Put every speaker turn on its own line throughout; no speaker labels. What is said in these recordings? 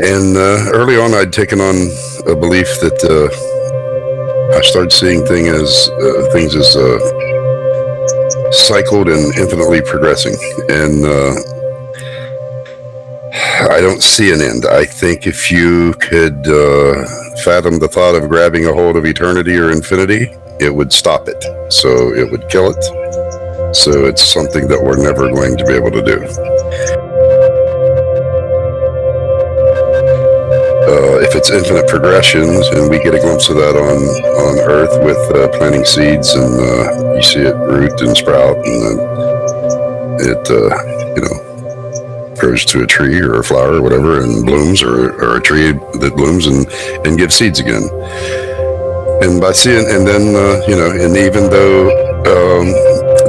And early on, I'd taken on a belief that I started seeing things as cycled and infinitely progressing. And I don't see an end. I think if you could fathom the thought of grabbing a hold of eternity or infinity, it would stop it. So it would kill it. So it's something that we're never going to be able to do. If it's infinite progressions, and we get a glimpse of that on Earth with planting seeds, and you see it root and sprout, and then it grows to a tree or a flower or whatever, and blooms, or a tree that blooms and gives seeds again. And by seeing, and then and even though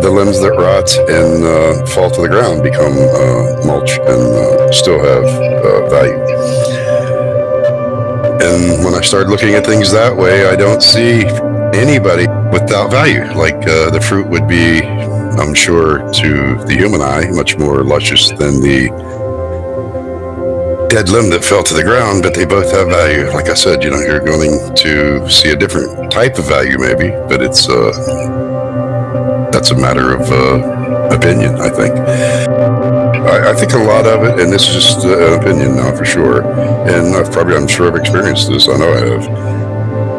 the limbs that rot and fall to the ground become mulch and still have value. And when I started looking at things that way, I don't see anybody without value. Like the fruit would be, I'm sure, to the human eye, much more luscious than the dead limb that fell to the ground, but they both have value. Like I said, you're going to see a different type of value maybe, but that's a matter of opinion, I think. I think a lot of it, and this is just an opinion now for sure, and I'm sure I've experienced this, I know I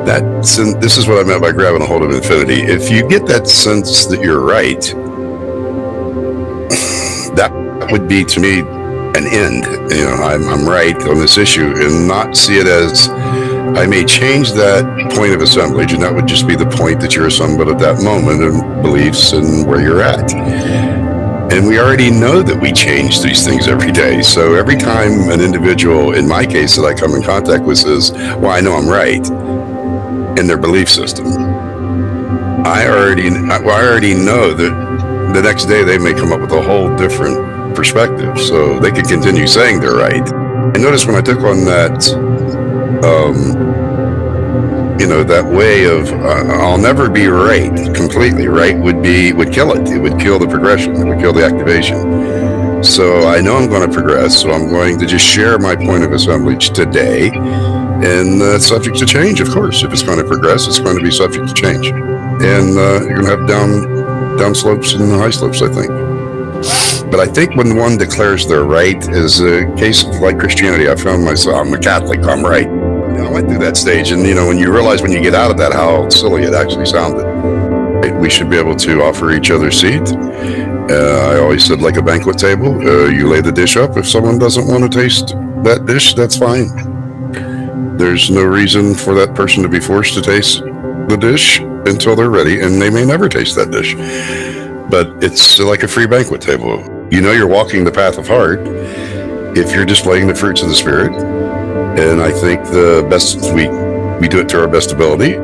have, this is what I meant by grabbing a hold of infinity. If you get that sense that you're right, that would be to me an end. I'm right on this issue, and not see it as I may change that point of assemblage, and that would just be the point that you're assembled at that moment, and beliefs and where you're at. And we already know that we change these things every day. So every time an individual, in my case, that I come in contact with says, well, I know I'm right, in their belief system, I already know that the next day they may come up with a whole different perspective. So they can continue saying they're right. I noticed when I took on that, that way of I'll never be right, completely right, would kill it. It would kill the progression. It would kill the activation. So I know I'm going to progress. So I'm going to just share my point of assemblage today, and subject to change, of course. If it's going to progress, it's going to be subject to change, and you're going to have down slopes and high slopes, I think. But I think when one declares they're right is a case of like Christianity. I found myself, I'm a Catholic, I'm right. I went through that stage, and when you realize when you get out of that how silly it actually sounded. We should be able to offer each other seat. I always said, like a banquet table, you lay the dish up. If someone doesn't want to taste that dish, that's fine. There's no reason for that person to be forced to taste the dish until they're ready, and they may never taste that dish. But it's like a free banquet table. You're walking the path of heart if you're displaying the fruits of the Spirit. And I think the best, we do it to our best ability.